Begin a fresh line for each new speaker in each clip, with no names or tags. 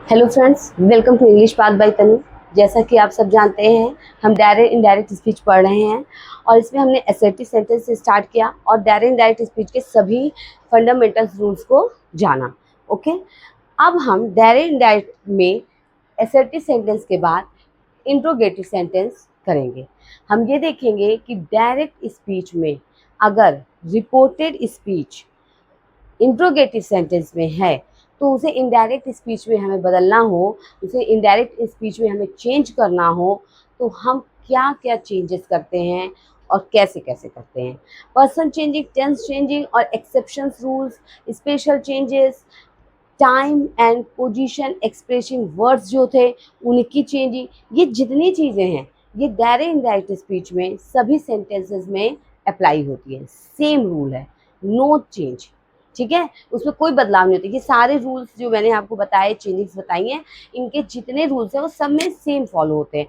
Hello friends, welcome to English path by Tanu. जैसा कि आप सब जानते हैं, हम डायरेक्ट इनडायरेक्ट स्पीच पढ़ रहे हैं और इसमें हमने असर्टिव सेंटेंस से स्टार्ट किया और डायरेक्ट इनडायरेक्ट स्पीच के सभी फंडामेंटल्स रूल्स को जाना। ओके, अब हम डायरेक्ट इनडायरेक्ट में असर्टिव सेंटेंस के बाद इंट्रोगेटिव सेंटेंस करेंगे। हम ये देखेंगे कि डायरेक्ट स्पीच में अगर रिपोर्टेड स्पीच इंट्रोगेटिव सेंटेंस में है तो उसे इनडायरेक्ट स्पीच में हमें बदलना हो, उसे इनडायरेक्ट स्पीच में हमें चेंज करना हो, तो हम क्या क्या चेंजेस करते हैं और कैसे कैसे करते हैं। पर्सन चेंजिंग, टेंस चेंजिंग और exceptions rules, special changes, time and position, expression words जो थे उनकी चेंजिंग, ये जितनी चीज़ें हैं ये डायरेक्ट इनडायरेक्ट स्पीच में सभी सेंटेंसेस में अप्लाई होती है। सेम रूल है, नो चेंज। ठीक है, उसमें कोई बदलाव नहीं होता। ये सारे रूल्स जो मैंने आपको बताए, चेंजेस बताई हैं, इनके जितने रूल्स हैं वो सब में सेम फॉलो होते हैं।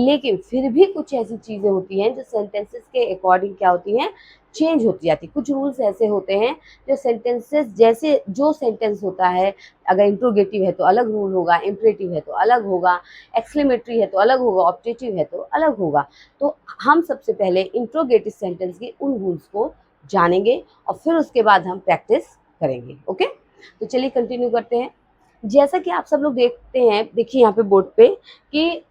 लेकिन फिर भी कुछ ऐसी चीज़ें होती हैं जो सेंटेंसेस के अकॉर्डिंग क्या होती हैं, चेंज होती जाती। कुछ रूल्स ऐसे होते हैं जो सेंटेंसेस, जैसे जो सेंटेंस होता है, अगर इंट्रोगेटिव है तो अलग रूल होगा, इम्परेटिव है तो अलग होगा, एक्सक्लेमेटरी है तो अलग होगा, ऑब्जेक्टिव है तो अलग होगा। तो हम सबसे पहले इंट्रोगेटिव सेंटेंस के उन रूल्स को जानेंगे और फिर उसके बाद हम प्रैक्टिस करेंगे। ओके, तो चलिए कंटिन्यू करते हैं। जैसा कि आप सब लोग देखते हैं, देखिए यहाँ पे बोर्ड पे कि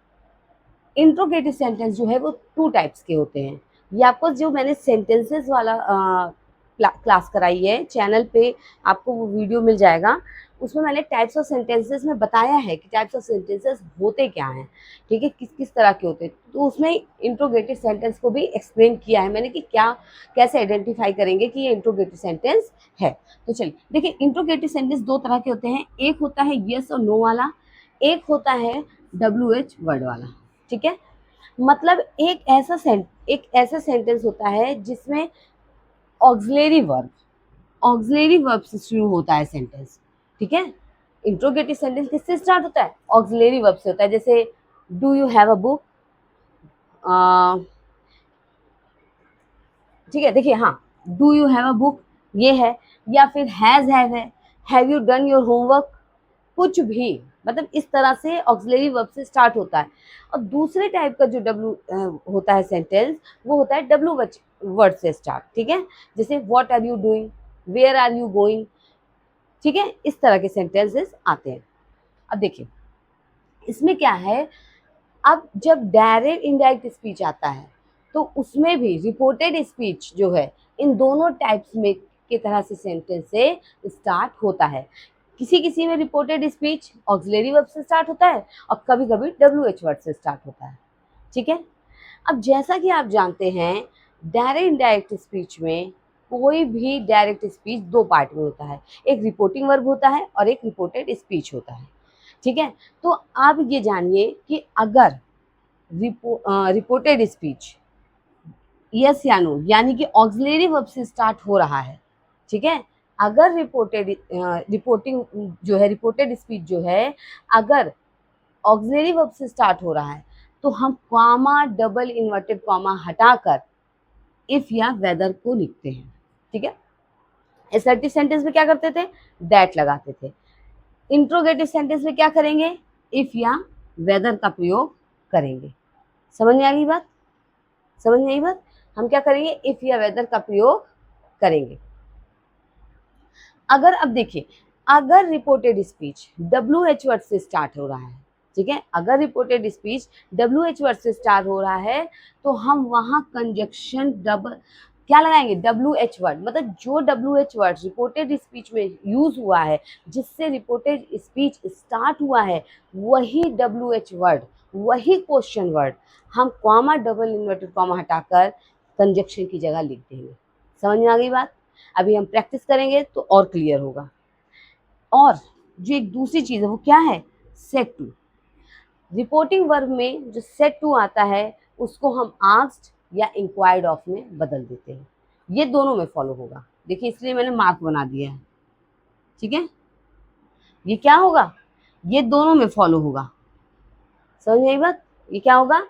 इंट्रोगेटिव सेंटेंस जो है वो 2 टाइप्स के होते हैं। ये आपको जो मैंने सेंटेंसेस वाला क्लास कराई है चैनल पे, आपको वो वीडियो मिल जाएगा। उसमें मैंने टाइप्स ऑफ सेंटेंसेस में बताया है कि टाइप्स ऑफ सेंटेंसेस होते क्या हैं, ठीक है, किस किस तरह के होते हैं। तो उसमें इंट्रोगेटिव सेंटेंस को भी एक्सप्लेन किया है मैंने कि क्या कैसे आइडेंटिफाई करेंगे कि ये इंट्रोगेटिव सेंटेंस है। तो चलिए देखिए, इंट्रोगेटिव सेंटेंस 2 तरह के होते हैं। एक होता है यस और नो वाला, एक होता है WH वर्ड वाला। ठीक है, मतलब एक ऐसा सेंटेंस होता है जिसमें ऑक्सिलरी वर्ब से शुरू होता है सेंटेंस। ठीक है, इंट्रोगेटिव सेंटेंस किससे स्टार्ट होता है? ऑक्सिलरी वर्ब से होता है। जैसे do you have a book, ठीक है, देखिए, हाँ, do you have a book ये है, या फिर have you done your homework, कुछ भी, मतलब इस तरह से ऑक्सिलरी वर्ब से स्टार्ट होता है। और दूसरे टाइप का जो होता है सेंटेंस, वो होता है डब्ल्यू वर्ड से स्टार्ट। ठीक है, जैसे what are you doing, where are you going. ठीक है, इस तरह के सेंटेंसेस आते हैं। अब देखिए इसमें क्या है, अब जब डायरेक्ट इनडायरेक्ट स्पीच आता है तो उसमें भी रिपोर्टेड स्पीच जो है, इन दोनों टाइप्स में की तरह से सेंटेंस से स्टार्ट होता है। किसी किसी में रिपोर्टेड स्पीच ऑक्सिलरी वर्ब से स्टार्ट होता है और कभी कभी WH वर्ड से स्टार्ट होता है। ठीक है, अब जैसा कि आप जानते हैं, डायरेक्ट इनडायरेक्ट स्पीच में कोई भी डायरेक्ट स्पीच 2 पार्ट में होता है। एक रिपोर्टिंग वर्ब होता है और एक रिपोर्टेड स्पीच होता है। ठीक है, तो आप ये जानिए कि अगर रिपोर्टेड स्पीच यस या नो, यानी कि ऑक्सिलरी वर्ब से स्टार्ट हो रहा है। ठीक है, अगर रिपोर्टेड स्पीच जो है, अगर ऑक्सिलरी वर्ब से स्टार्ट हो रहा है तो हम कॉमा, डबल इन्वर्टेड कॉमा हटाकर इफ या वेदर को लिखते हैं। ठीक है, असर्टिव सेंटेंस में क्या करते थे, दैट लगाते थे। इंट्रोगेटिव सेंटेंस में क्या करेंगे, इफ या वेदर का प्रयोग करेंगे। समझ में आ गई बात? समझ में आई बात? हम क्या करेंगे, इफ या वेदर का प्रयोग करेंगे। अगर अब देखिए, अगर रिपोर्टेड स्पीच WH वर्ड से स्टार्ट हो रहा है, ठीक है, अगर रिपोर्टेड स्पीच WH वर्ड से स्टार्ट हो रहा है तो हम वहां कंजक्शन डबल क्या लगाएंगे, WH वर्ड, मतलब जो WH वर्ड रिपोर्टेड स्पीच में यूज हुआ है, जिससे रिपोर्टेड स्पीच स्टार्ट हुआ है, वही WH वर्ड, वही क्वेश्चन वर्ड हम कॉमा, डबल इन्वर्टेड कॉमा हटाकर कंजक्शन की जगह लिख देंगे। समझ में आ गई बात? अभी हम प्रैक्टिस करेंगे तो और क्लियर होगा। और जो एक दूसरी चीज़ है वो क्या है, सेट टू। रिपोर्टिंग वर्ब में जो सेट टू आता है उसको हम आस्क्ड या इंक्वायर्ड ऑफ में बदल देते हैं। ये दोनों में फॉलो होगा। देखिए, इसलिए मैंने मार्क बना दिया है। ठीक है, ये क्या होगा, ये दोनों में फॉलो होगा। समझ में आई बात? ये क्या होगा,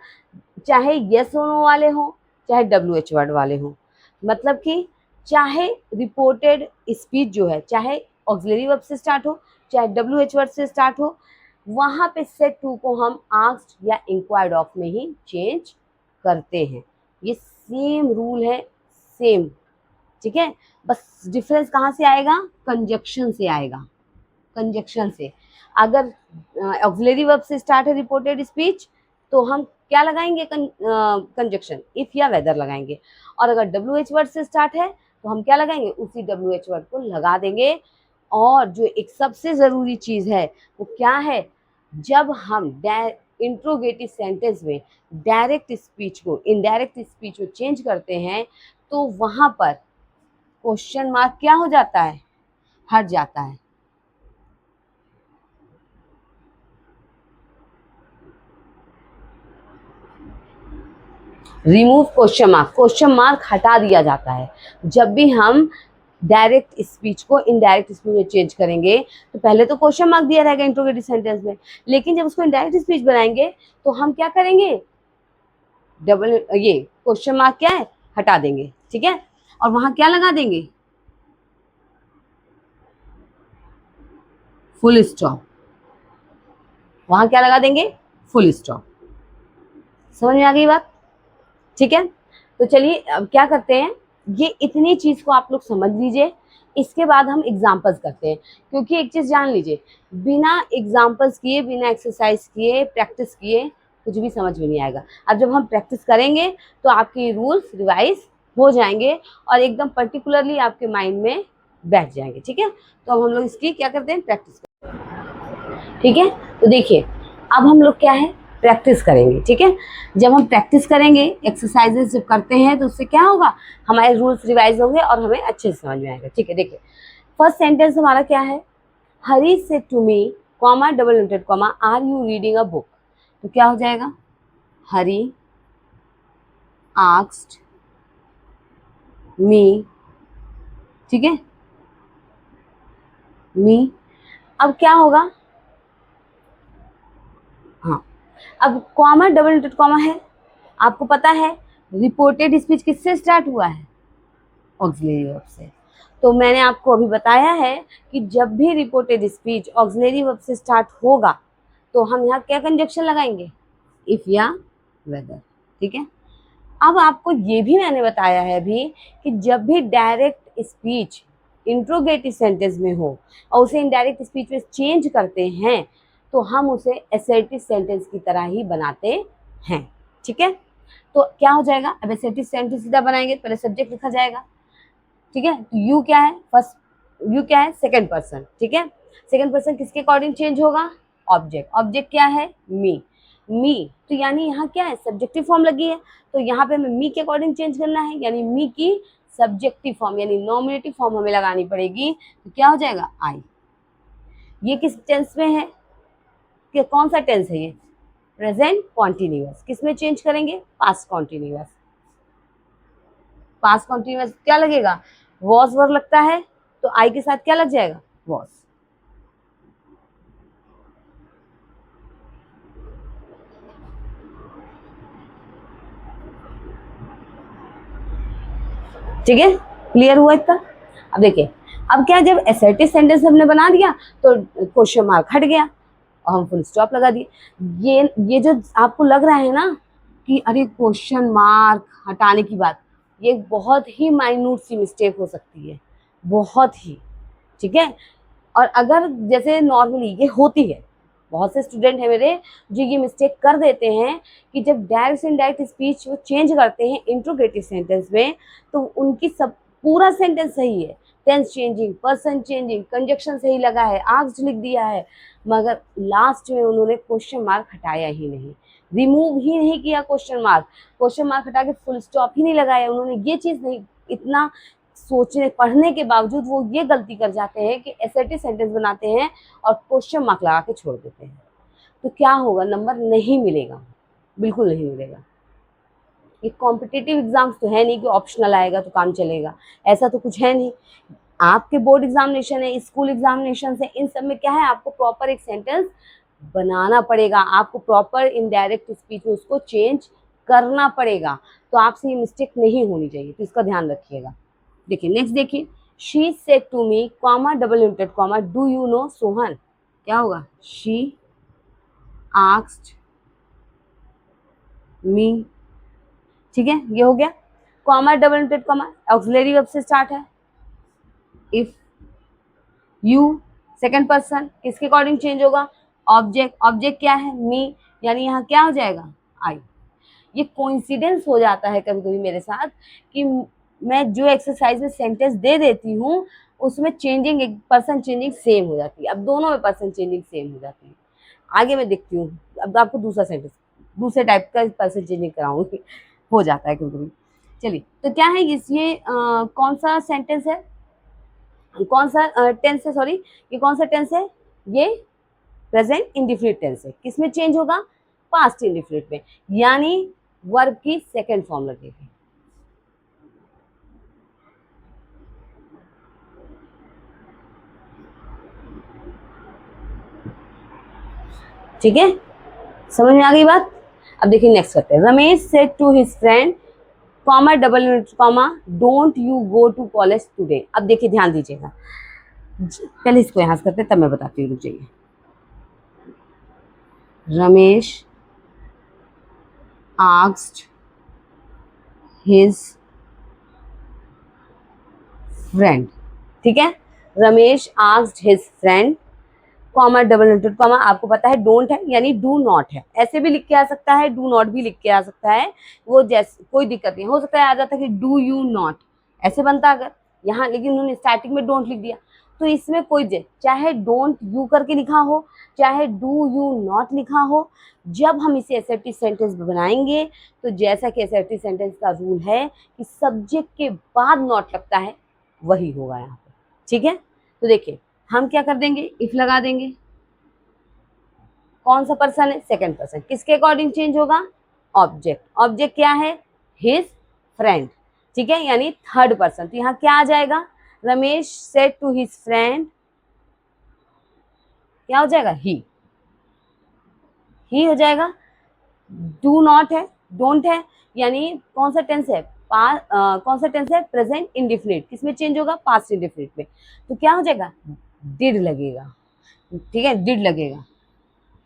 चाहे यस और नो वाले हो, चाहे WH वर्ड वाले हो, मतलब कि चाहे रिपोर्टेड स्पीच जो है, चाहे ऑक्सिलरी वर्ब से स्टार्ट हो, चाहे WH वर्ड से स्टार्ट हो, वहां पे सेट टू को हम आस्क्ड या इंक्वायर्ड ऑफ में ही चेंज करते हैं। ये सेम रूल है, सेम, ठीक है। बस डिफरेंस कहाँ से आएगा, कंजक्शन से आएगा, कंजक्शन से। अगर ऑक्सिलरी वर्ब से स्टार्ट है रिपोर्टेड स्पीच तो हम क्या लगाएंगे, कंजक्शन, इफ या वेदर लगाएंगे। और अगर डब्ल्यू एच वर्ड से स्टार्ट है तो हम क्या लगाएंगे, उसी डब्ल्यू एच वर्ड को लगा देंगे। और जो एक सबसे ज़रूरी चीज़ है वो क्या है, जब हम इंट्रोगेटिव सेंटेंस में डायरेक्ट स्पीच को इनडायरेक्ट स्पीच में चेंज करते हैं तो वहां पर क्वेश्चन मार्क क्या हो जाता है, हट जाता है। रिमूव क्वेश्चन मार्क हटा दिया जाता है। जब भी हम डायरेक्ट स्पीच को इनडायरेक्ट स्पीच में चेंज करेंगे तो पहले तो क्वेश्चन मार्क दिया रहेगा इंट्रोगेटिव सेंटेंस में, लेकिन जब उसको इनडायरेक्ट स्पीच बनाएंगे तो हम क्या करेंगे, डबल ये क्वेश्चन मार्क क्या है, हटा देंगे, ठीक है। और वहां क्या लगा देंगे, फुल स्टॉप। वहां क्या लगा देंगे, फुल स्टॉप। समझ में आ गई बात, ठीक है। तो चलिए अब क्या करते हैं, ये इतनी चीज को आप लोग समझ लीजिए, इसके बाद हम एग्जाम्पल्स करते हैं। क्योंकि एक चीज जान लीजिए, बिना एग्जाम्पल्स किए, बिना एक्सरसाइज किए, प्रैक्टिस किए कुछ भी समझ में नहीं आएगा। अब जब हम प्रैक्टिस करेंगे तो आपके रूल्स रिवाइज हो जाएंगे और एकदम पर्टिकुलरली आपके माइंड में बैठ जाएंगे, ठीक है। तो अब हम लोग इसकी क्या करते हैं, प्रैक्टिस, ठीक है। तो देखिए अब हम लोग क्या है, प्रैक्टिस करेंगे, ठीक है। जब हम प्रैक्टिस करेंगे, एक्सरसाइजेस जब करते हैं तो उससे क्या होगा, हमारे रूल्स रिवाइज होंगे और हमें अच्छे से समझ में आएगा, ठीक है। देखिए फर्स्ट सेंटेंस हमारा क्या है, Hari said to me comma double inverted comma are you reading a book. तो क्या हो जाएगा, हरी आस्क्ड मी, ठीक है, मी। अब क्या होगा, हाँ, अब कॉमा डबल इंटेड कॉमा है, आपको पता है रिपोर्टेड स्पीच किससे स्टार्ट हुआ है, ऑक्सिलरी वर्ब से। तो मैंने आपको अभी बताया है कि जब भी रिपोर्टेड स्पीच ऑक्सिलरी वर्ब से स्टार्ट होगा तो हम यहाँ क्या कंजक्शन लगाएंगे, इफ या वेदर, ठीक है। अब आपको ये भी मैंने बताया है अभी कि जब भी डायरेक्ट स्पीच इंट्रोगेटिव सेंटेंस में हो और उसे इनडायरेक्ट स्पीच में चेंज करते हैं तो हम उसे असर्टिव सेंटेंस की तरह ही बनाते हैं, ठीक है। तो क्या हो जाएगा, अब असर्टिव सेंटेंस सीधा बनाएंगे, पहले सब्जेक्ट लिखा जाएगा, ठीक है। तो यू क्या है, फर्स्ट यू क्या है, सेकंड पर्सन, ठीक है। सेकंड पर्सन किसके अकॉर्डिंग चेंज होगा, ऑब्जेक्ट, ऑब्जेक्ट क्या है, मी, मी। तो यानी यहाँ क्या है, सब्जेक्टिव फॉर्म लगी है, तो यहाँ पे हमें मी के अकॉर्डिंग चेंज करना है, यानी मी की सब्जेक्टिव फॉर्म यानी नॉमिनेटिव फॉर्म हमें लगानी पड़ेगी। तो क्या हो जाएगा, आई। ये किस टेंस में है, कि कौन सा टेंस है ये, प्रेजेंट कॉन्टिन्यूअस। किस में चेंज करेंगे, पास्ट कॉन्टिन्यूअस। पास्ट कॉन्टिन्यूअस क्या लगेगा, वॉज वर्ब लगता है तो आई के साथ क्या लग जाएगा, वॉज। ठीक है, क्लियर हुआ इतना। अब देखिए अब क्या, जब असर्टिव सेंटेंस हमने बना दिया तो क्वेश्चन मार्क हट गया और हम फुल स्टॉप लगा दिए। ये जो आपको लग रहा है ना कि अरे क्वेश्चन मार्क हटाने की बात, ये बहुत ही माइन्यूट सी मिस्टेक हो सकती है, बहुत ही, ठीक है। और अगर जैसे नॉर्मली ये होती है, बहुत से स्टूडेंट है मेरे जो ये मिस्टेक कर देते हैं कि जब डायरेक्ट से इनडायरेक्ट स्पीच वो चेंज करते हैं इंट्रोगेटिव सेंटेंस में तो उनकी सब पूरा सेंटेंस सही है, tense changing, person changing, conjunction सही लगा है, आस्क्ड लिख दिया है, मगर लास्ट में उन्होंने क्वेश्चन मार्क हटाया ही नहीं, रिमूव ही नहीं किया क्वेश्चन मार्क हटा के फुल स्टॉप ही नहीं लगाया उन्होंने। ये चीज़ नहीं, इतना सोचने पढ़ने के बावजूद वो ये गलती कर जाते हैं कि असर्टिव सेंटेंस बनाते हैं और क्वेश्चन मार्क लगा के छोड़ देते हैं। तो क्या होगा, नंबर नहीं मिलेगा, बिल्कुल नहीं मिलेगा। ये कॉम्पिटिटिव एग्जाम्स तो है नहीं कि ऑप्शनल आएगा तो काम चलेगा, ऐसा तो कुछ है नहीं। आपके बोर्ड एग्जामिनेशन है, स्कूल एग्जामिनेशन है, इन सब में क्या है, आपको प्रॉपर एक सेंटेंस बनाना पड़ेगा, आपको प्रॉपर इनडायरेक्ट स्पीच में उसको चेंज करना पड़ेगा। तो आपसे ये मिस्टेक नहीं होनी चाहिए, तो इसका ध्यान रखिएगा। देखिए नेक्स्ट देखिए, she said to me comma double inverted comma do you know Sohan. क्या होगा, शी आस्क्ड मी, ठीक है, ये हो गया। Comma double inverted comma auxiliary verb से स्टार्ट है। इफ यू सेकंड पर्सन किसके अकॉर्डिंग चेंज होगा? ऑब्जेक्ट, ऑब्जेक्ट क्या है? मी, यानी यहाँ क्या हो जाएगा? आई। ये कोइंसिडेंस हो जाता है कभी कभी मेरे साथ कि मैं जो एक्सरसाइज में सेंटेंस दे देती हूँ उसमें चेंजिंग, एक पर्सन चेंजिंग सेम हो जाती है। अब दोनों में पर्सन चेंजिंग सेम हो जाती है। आगे मैं देखती हूँ, अब आपको दूसरा सेंटेंस दूसरे टाइप का पर्सन चेंजिंग कराऊंगी, हो जाता है कभी कभी। चलिए, तो क्या है ये कौन सा सेंटेंस है, कौन सा टेंस है, सॉरी, ये कौन सा टेंस है? ये प्रेजेंट इंडिफिनिट टेंस है। किसमें चेंज होगा? पास्ट इंडिफिनिट में, यानी वर्ब की सेकंड फॉर्म लगेगी। ठीक है, समझ में आ गई बात? अब देखिए नेक्स्ट करते हैं। Ramesh said to his friend, comma double comma, don't you go to college today. अब देखिए ध्यान दीजिएगा, पहले इसको यहां से करते हैं तब मैं बताती हूँ, रुक जाइए। रमेश आस्क्ड हिज फ्रेंड, ठीक है, Ramesh asked his friend, comma double inverted comma, आपको पता है डोंट है यानी डू नॉट है, ऐसे भी लिख के आ सकता है, डू नॉट भी लिख के आ सकता है, वो जैसे कोई दिक्कत नहीं, हो सकता है आ जाता कि डू यू नॉट ऐसे बनता अगर यहाँ, लेकिन उन्होंने स्टार्टिंग में डोंट लिख दिया। तो इसमें कोई चाहे डोंट यू करके लिखा हो, चाहे डू यू नॉट लिखा हो, जब हम इसे एसर्टिव सेंटेंस बनाएंगे तो जैसा कि एसर्टिव सेंटेंस का रूल है कि सब्जेक्ट के बाद नॉट लगता है, वही होगा यहाँ पे, ठीक है। तो देखिए हम क्या कर देंगे, इफ लगा देंगे। कौन सा पर्सन है? Second person. किसके अकॉर्डिंग चेंज होगा? ऑब्जेक्ट। ऑब्जेक्ट क्या है? हिज फ्रेंड, ठीक है, यानी थर्ड पर्सन। तो यहाँ क्या आ जाएगा? Ramesh said to his friend, क्या हो जाएगा? ही हो जाएगा। डू नॉट है, डोंट है, यानी कौन सा टेंस है? कौन सा टेंस है? Present indefinite. किसमें चेंज होगा? पास्ट इंडिफिनिट में। तो क्या हो जाएगा? डिड लगेगा, ठीक है, डिड लगेगा।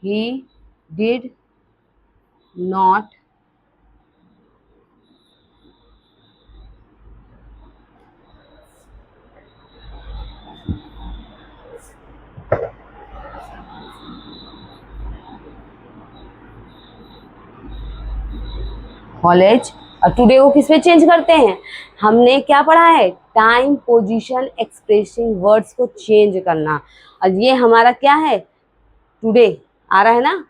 He did not college. और टुडे को किस में चेंज करते हैं? हमने क्या पढ़ा है? टाइम, पोजीशन, एक्सप्रेसिंग वर्ड्स को चेंज करना। और ये हमारा क्या है? टुडे आ रहा है ना,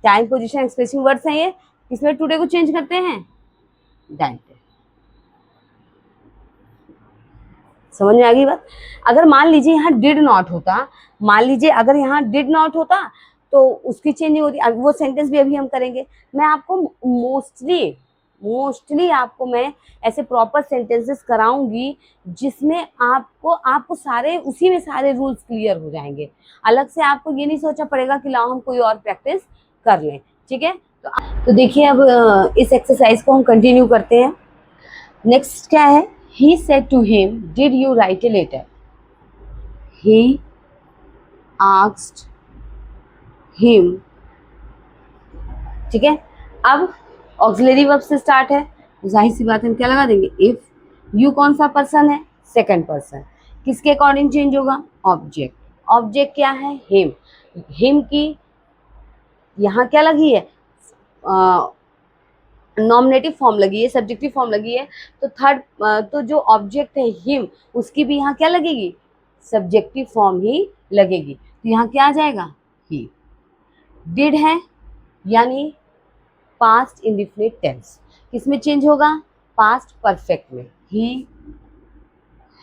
टाइम, पोजीशन, एक्सप्रेसिंग वर्ड्स हैं ये, किसमें टुडे को चेंज करते हैं? टाइम पे। समझ में आ गई बात? अगर मान लीजिए यहाँ डिड नॉट होता, मान लीजिए अगर यहाँ डिड नॉट होता तो उसकी चेंज नहीं होती। वो सेंटेंस भी अभी हम करेंगे। मैं आपको मोस्टली आपको मैं ऐसे प्रॉपर सेंटेंसेस कराऊंगी जिसमें आपको सारे उसी में सारे रूल्स क्लियर हो जाएंगे। अलग से आपको ये नहीं सोचना पड़ेगा कि लाओ हम कोई और प्रैक्टिस कर लें, ठीक है। तो देखिए अब इस एक्सरसाइज को हम कंटिन्यू करते हैं। नेक्स्ट क्या है? He said to him, did you write a letter? He asked him, ठीक है। अब ऑक्सिलरी वर्ब से स्टार्ट है, जाहिर सी बात है हम क्या लगा देंगे? इफ। यू कौन सा पर्सन है? Second person. किसके अकॉर्डिंग चेंज होगा? ऑब्जेक्ट। ऑब्जेक्ट क्या है? हिम। हिम की यहाँ क्या लगी है? नॉमिनेटिव फॉर्म लगी है, सब्जेक्टिव फॉर्म लगी है, तो थर्ड तो जो ऑब्जेक्ट है हिम, उसकी भी यहाँ क्या लगेगी? सब्जेक्टिव फॉर्म ही लगेगी। तो यहाँ क्या आ जाएगा? ही। डिड है यानी पास्ट इंडिफिनिट टेंस, किसमें चेंज होगा? पास्ट परफेक्ट में। He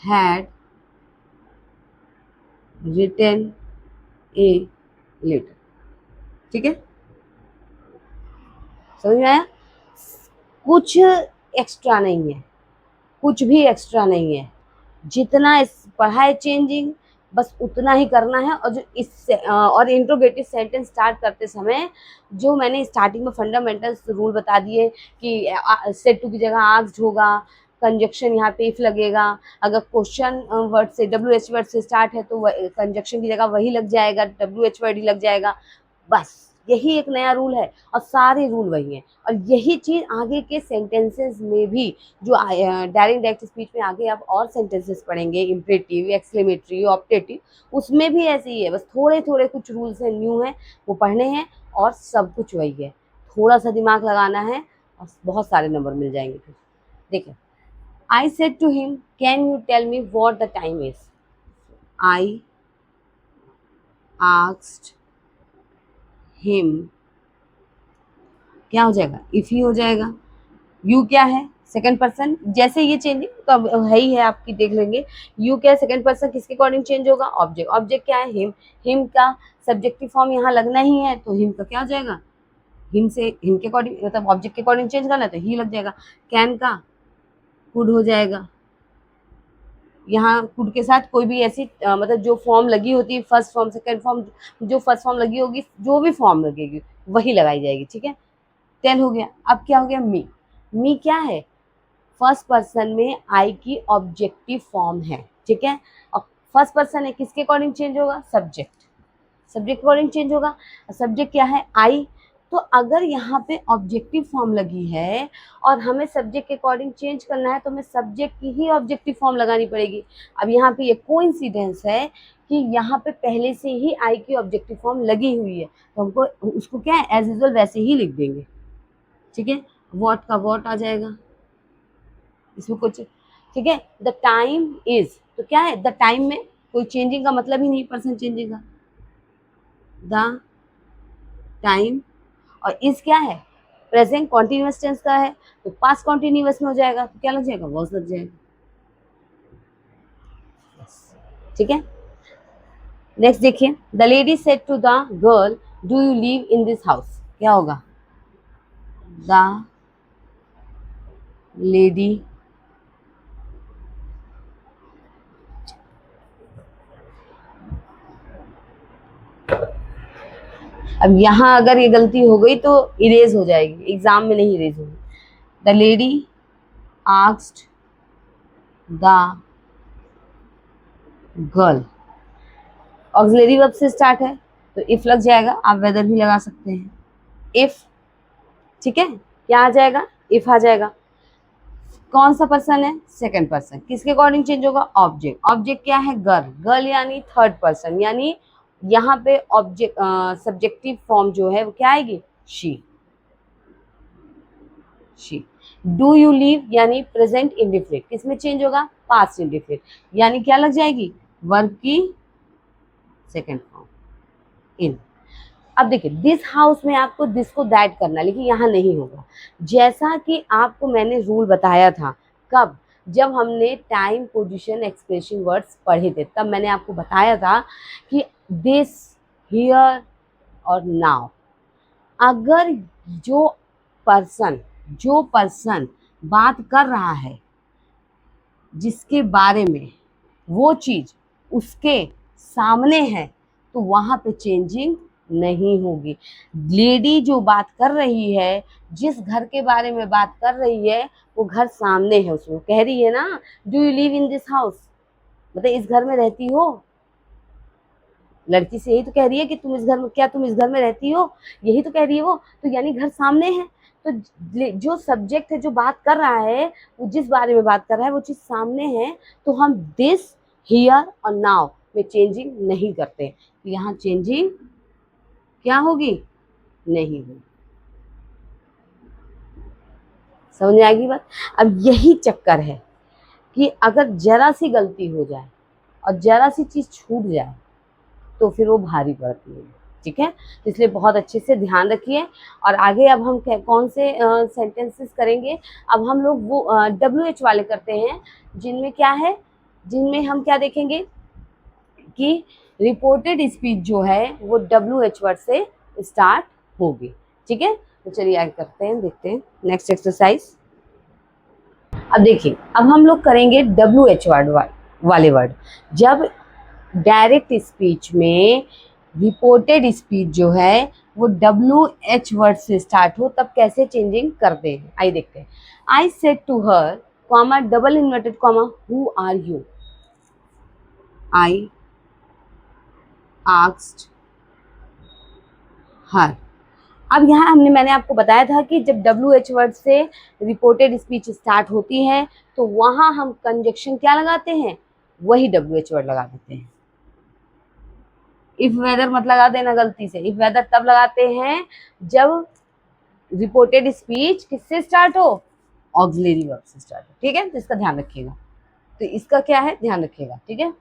had written a letter, ठीक है, समझ में आया? कुछ एक्स्ट्रा नहीं है, कुछ भी एक्स्ट्रा नहीं है, जितना पढ़ा है चेंजिंग बस उतना ही करना है। और जो इससे और इंट्रोगेटिव सेंटेंस स्टार्ट करते समय जो मैंने स्टार्टिंग में फंडामेंटल्स रूल बता दिए कि सेड टू की जगह आस्क्ड होगा, कंजक्शन यहाँ पे इफ लगेगा, अगर क्वेश्चन वर्ड से WH वर्ड से स्टार्ट है तो कंजक्शन की जगह वही लग जाएगा, WH वर्ड ही लग जाएगा, बस यही एक नया रूल है और सारे रूल वही हैं। और यही चीज़ आगे के सेंटेंसेस में भी, जो डायरेक्ट डायरेक्ट स्पीच में आगे आप और सेंटेंसेस पढ़ेंगे, इम्परेटिव, एक्सक्लेमेटरी, ऑप्टेटिव, उसमें भी ऐसे ही है। बस थोड़े थोड़े कुछ रूल्स हैं, न्यू हैं, वो पढ़ने हैं और सब कुछ वही है। थोड़ा सा दिमाग लगाना है और बहुत सारे नंबर मिल जाएंगे फिर। देखिए, I said to him, can you tell me what the time is? I asked him, क्या हो जाएगा? if ही हो जाएगा। you क्या है? Second person. जैसे ये चेंजिंग तो अब है ही है, आपकी देख लेंगे। you क्या है? सेकंड पर्सन, किसके अकॉर्डिंग चेंज होगा? ऑब्जेक्ट। ऑब्जेक्ट क्या है? हिम। हिम का सब्जेक्टिव फॉर्म यहाँ लगना ही है, तो हिम का क्या हो जाएगा? हिम से, हिम के अकॉर्डिंग, मतलब ऑब्जेक्ट के अकॉर्डिंग चेंज करना है तो ही लग जाएगा। कैन का कुड हो जाएगा। यहाँ कुड के साथ कोई भी ऐसी मतलब जो फॉर्म लगी होती है, फर्स्ट फॉर्म, सेकंड फॉर्म, जो फर्स्ट फॉर्म लगी होगी, जो भी फॉर्म लगेगी वही लगाई जाएगी। ठीक है, 10 हो गया। अब क्या हो गया? मी। मी क्या है? फर्स्ट पर्सन में आई की ऑब्जेक्टिव फॉर्म है। ठीक है, और फर्स्ट पर्सन है, किसके अकॉर्डिंग चेंज होगा? सब्जेक्ट। सब्जेक्ट के अकॉर्डिंग चेंज होगा। सब्जेक्ट क्या है? आई। तो अगर यहाँ पे ऑब्जेक्टिव फॉर्म लगी है और हमें सब्जेक्ट के अकॉर्डिंग चेंज करना है, तो हमें सब्जेक्ट की ही ऑब्जेक्टिव फॉर्म लगानी पड़ेगी। अब यहाँ पे ये कोइंसिडेंस है कि यहाँ पे पहले से ही आई की ऑब्जेक्टिव फॉर्म लगी हुई है, तो हमको उसको क्या है, एज यूजुअल वैसे ही लिख देंगे। ठीक है, वॉट का वॉट आ जाएगा इसमें कुछ। ठीक है, द टाइम इज, तो क्या है? द टाइम में कोई चेंजिंग का मतलब ही नहीं, पर्सन चेंजिंग का। द टाइम, और इज क्या है? प्रेजेंट कॉन्टिन्यूअस टेंस का है, तो पास्ट कॉन्टिन्यूअस में हो जाएगा, तो क्या लग जाएगा? वॉज लग जाएगा। ठीक है, नेक्स्ट देखिए, the lady said to the girl, do you live in this house? क्या होगा? द लेडी अब यहाँ अगर ये गलती हो गई तो इरेज हो जाएगी, एग्जाम में नहीं इरेज होगी। The lady asked the girl, auxiliary verb से स्टार्ट है तो इफ लग जाएगा, आप वेदर भी लगा सकते हैं। इफ, ठीक है, क्या आ जाएगा? इफ आ जाएगा। कौन सा पर्सन है? Second person. किसके अकॉर्डिंग चेंज होगा? ऑब्जेक्ट। ऑब्जेक्ट क्या है? गर्ल। गर्ल यानी थर्ड पर्सन, यानी यहाँ पे ऑब्जेक्ट सब्जेक्टिव फॉर्म जो है वो क्या आएगी? She. She. Do you live यानी प्रेजेंट इंडिफिनिट, किसमें चेंज होगा? पास्ट इंडिफिनिट, यानी क्या लग जाएगी? वर्ब की सेकंड फॉर्म, इन। अब देखिए, दिस हाउस में आपको दिस को दैट करना है, लेकिन यहाँ नहीं होगा। जैसा कि आपको मैंने रूल बताया था, कब? जब हमने टाइम, पोजीशन, एक्सप्रेशन वर्ड्स पढ़े थे, तब मैंने आपको बताया था कि दिस, हियर और नाउ, अगर जो पर्सन बात कर रहा है जिसके बारे में, वो चीज उसके सामने है, तो वहां पे चेंजिंग नहीं होगी। लेडी जो बात कर रही है, जिस घर के बारे में बात कर रही है, वो घर सामने है, उसमें कह रही है ना, do you live in this house, मतलब इस घर में रहती हो। लड़की से यही तो कह रही है कि तुम इस घर में, क्या तुम इस घर में रहती हो, यही तो कह रही है वो, तो यानी घर सामने है। तो जो सब्जेक्ट है, जो बात कर रहा है, वो जिस बारे में बात कर रहा है, वो चीज सामने है, तो हम दिस, हियर और नाउ में चेंजिंग नहीं करते। तो यहाँ चेंजिंग क्या होगी? नहीं होगी। समझ में आएगी बात? अब यही चक्कर है कि अगर जरा सी गलती हो जाए और जरा सी चीज छूट जाए, तो फिर वो भारी पड़ती है। ठीक है, तो इसलिए बहुत अच्छे से ध्यान रखिए। और आगे अब हम कौन से सेंटेंसेस करेंगे? अब हम लोग वो WH वाले करते हैं, जिनमें क्या है, जिनमें हम क्या देखेंगे कि रिपोर्टेड स्पीच जो है वो WH वर्ड से स्टार्ट होगी। ठीक है, तो चलिए आगे करते हैं, देखते हैं नेक्स्ट एक्सरसाइज। अब देखिए, अब हम लोग करेंगे WH वर्ड वाले वर्ड। जब डायरेक्ट स्पीच में रिपोर्टेड स्पीच जो है वो WH वर्ड से स्टार्ट हो, तब कैसे चेंजिंग करते हैं, आइए देखते हैं। I said to her, comma, double inverted comma, who are you? I asked her, अब यहाँ मैंने आपको बताया था कि जब WH वर्ड से रिपोर्टेड स्पीच स्टार्ट होती है तो वहाँ हम कंजक्शन क्या लगाते हैं, वही WH वर्ड लगा देते हैं। इफ वेदर मत लगा देना गलती से, इफ वेदर तब लगाते हैं जब रिपोर्टेड स्पीच किससे स्टार्ट हो, ऑक्सिलरी वर्ब से स्टार्ट हो, ठीक है। तो इसका ध्यान रखिएगा, तो इसका क्या है ध्यान रखिएगा, ठीक है।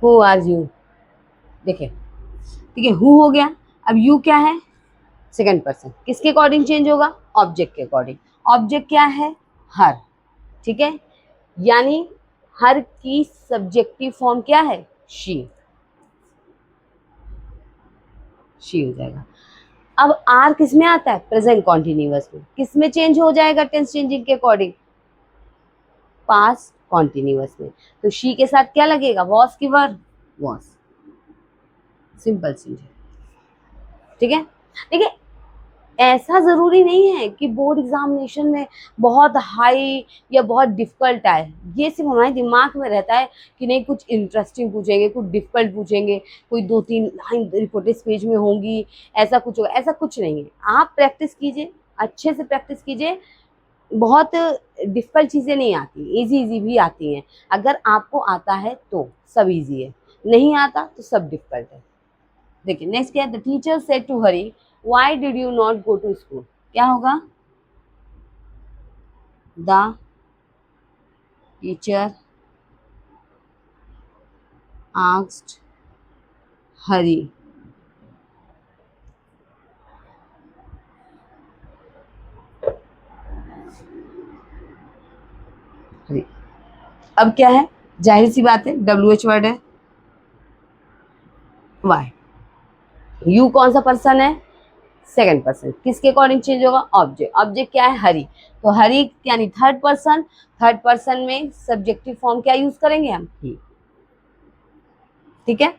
हु आर यू, देखिए ठीक है, हु हो गया। अब यू क्या है, सेकंड पर्सन, किसके अकॉर्डिंग चेंज होगा, ऑब्जेक्ट के अकॉर्डिंग। ऑब्जेक्ट क्या है, हर, ठीक है, यानी हर की सब्जेक्टिव फॉर्म क्या है, शी हो जाएगा। अब आर किस में आता है, प्रेजेंट कॉन्टिन्यूअस में, किस में चेंज हो जाएगा टेंस चेंजिंग के अकॉर्डिंग, पास्ट कॉन्टिन्यूअस में। तो शी के साथ क्या लगेगा, वॉस की वर्ब, वॉस, सिंपल चीज है, ठीक है। देखिए ऐसा जरूरी नहीं है कि बोर्ड एग्जामिनेशन में बहुत हाई या बहुत डिफिकल्ट आए, ये सिर्फ हमारे दिमाग में रहता है कि नहीं कुछ इंटरेस्टिंग पूछेंगे, कुछ डिफिकल्ट पूछेंगे, कोई 2-3 लाइन रिपोर्टेड पेज में होंगी, ऐसा कुछ होगा, ऐसा कुछ नहीं है। आप प्रैक्टिस कीजिए, अच्छे से प्रैक्टिस कीजिए, बहुत डिफिकल्ट चीज़ें नहीं आती, इजी भी आती हैं। अगर आपको आता है तो सब इजी है, नहीं आता तो सब डिफिकल्ट है। देखिए नेक्स्ट क्या है, the teacher said to Hari why did you not go to school, क्या होगा, द टीचर आस्क्ड हरी अब क्या है, जाहिर सी बात है WH वर्ड है, वाई, यू कौन सा पर्सन है, सेकंड पर्सन, किसके अकॉर्डिंग चेंज होगा, ऑब्जेक्ट, ऑब्जेक्ट क्या है, हरी, तो हरी यानी थर्ड पर्सन, थर्ड पर्सन में सब्जेक्टिव फॉर्म क्या यूज करेंगे हम, ही, ठीक है।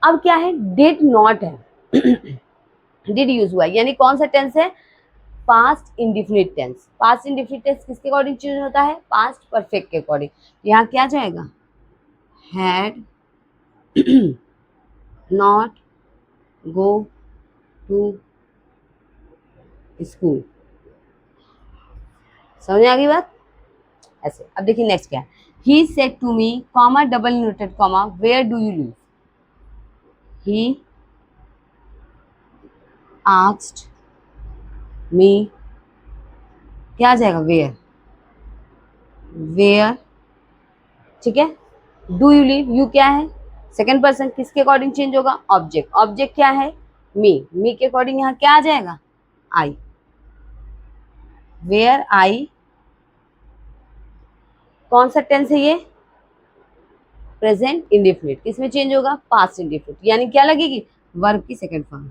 अब क्या है, डिड नॉट है डिड यूज हुआ यानी कौन सा टेंस है, past indefinite tense. Past indefinite tense किसके अकॉर्डिंग चेंज होता है, पास्ट परफेक्ट के अकॉर्डिंग। यहाँ क्या जाएगा, had not go to school, समझ आ गई बात, ऐसे। अब देखिए नेक्स्ट क्या है, he said to me comma double inverted comma where do you live, he asked me, क्या आ जाएगा, वेयर, ठीक है। डू यू लिव, यू क्या है, सेकंड पर्सन, किसके अकॉर्डिंग चेंज होगा, ऑब्जेक्ट, ऑब्जेक्ट क्या है, मी के अकॉर्डिंग यहाँ क्या आ जाएगा, आई, वेयर आई, कौन सा टेंस है ये, प्रेजेंट इंडेफिनिट, किसमें चेंज होगा, पास्ट इंडेफिनिट, यानी क्या लगेगी, वर्ब की सेकंड फॉर्म।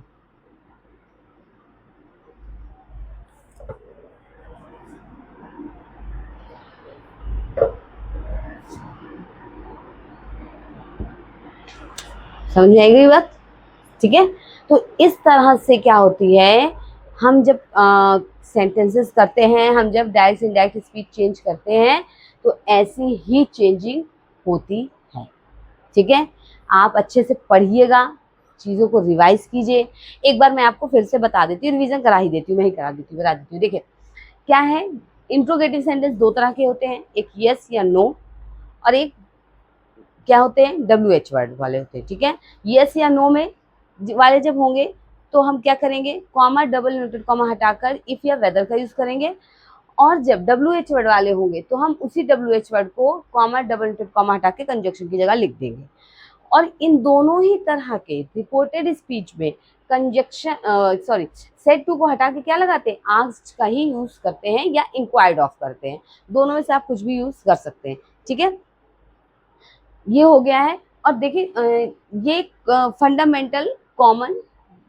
समझ आएगी बात, ठीक है। तो इस तरह से क्या होती है, हम जब सेंटेंसेस करते हैं, हम जब डायरेक्ट इनडायरेक्ट स्पीच चेंज करते हैं तो ऐसी ही चेंजिंग होती है, ठीक है। आप अच्छे से पढ़िएगा, चीज़ों को रिवाइज कीजिए। एक बार मैं आपको फिर से बता देती हूँ, रिवीजन करा ही देती हूँ, मैं ही करा देती हूँ, बता देती हूँ। देखिए क्या है, इंट्रोगेटिव सेंटेंस दो तरह के होते हैं, एक यस या नो, और एक क्या होते हैं, WH वर्ड वाले होते हैं, ठीक है। यस या नो में वाले जब होंगे तो हम क्या करेंगे, कॉमा डबल इन्वर्टेड कॉमा हटाकर इफ या वेदर का यूज करेंगे, और जब WH वर्ड वाले होंगे तो हम उसी WH वर्ड को कॉमा डबल इन्वर्टेड कॉमा हटा के कंजक्शन की जगह लिख देंगे। और इन दोनों ही तरह के रिपोर्टेड स्पीच में कंजक्शन सेड टू को हटा के क्या लगाते हैं, आस्क्ड का ही यूज करते हैं या इंक्वायर्ड ऑफ करते हैं, दोनों में से आप कुछ भी यूज कर सकते हैं, ठीक है। ये हो गया है। और देखिए ये फंडामेंटल कॉमन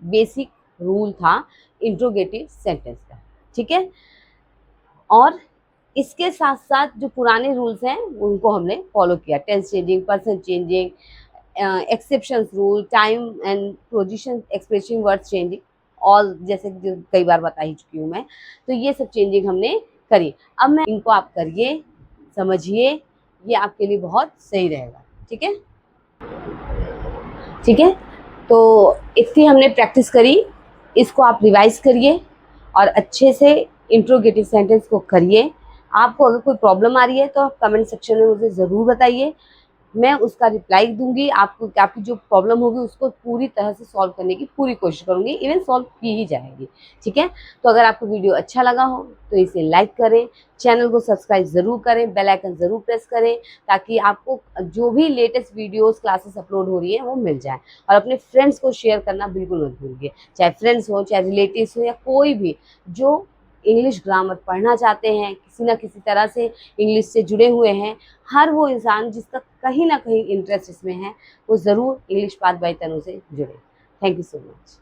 बेसिक रूल था इंट्रोगेटिव सेंटेंस का, ठीक है। और इसके साथ साथ जो पुराने रूल्स हैं उनको हमने फॉलो किया, tense changing, person changing, exceptions rule, time and position expressing words changing, all जैसे जो कई बार बता ही चुकी हूँ मैं, तो ये सब चेंजिंग हमने करी। अब मैं इनको आप करिए, समझिए, ये आपके लिए बहुत सही रहेगा, ठीक है, ठीक है। तो इतनी हमने प्रैक्टिस करी, इसको आप रिवाइज करिए और अच्छे से इंट्रोगेटिव सेंटेंस को करिए। आपको अगर कोई प्रॉब्लम आ रही है तो आप कमेंट सेक्शन में मुझे ज़रूर बताइए, मैं उसका रिप्लाई दूंगी। आपको आपकी जो प्रॉब्लम होगी उसको पूरी तरह से सॉल्व करने की पूरी कोशिश करूंगी, इवन सॉल्व की ही जाएगी। ठीक है, तो अगर आपको वीडियो अच्छा लगा हो तो इसे लाइक करें, चैनल को सब्सक्राइब ज़रूर करें, बेल आइकन ज़रूर प्रेस करें, ताकि आपको जो भी लेटेस्ट वीडियोस क्लासेस अपलोड हो रही हैं वो मिल जाए। और अपने फ्रेंड्स को शेयर करना बिल्कुल मत भूलिए, चाहे फ्रेंड्स हो, चाहे रिलेटिव्स हो, या कोई भी जो इंग्लिश ग्रामर पढ़ना चाहते हैं, किसी ना किसी तरह से इंग्लिश से जुड़े हुए हैं। हर वो इंसान जिसका कहीं ना कहीं इंटरेस्ट इसमें है, वो ज़रूर इंग्लिश पाथ बाय तनु से जुड़े। Thank you so much.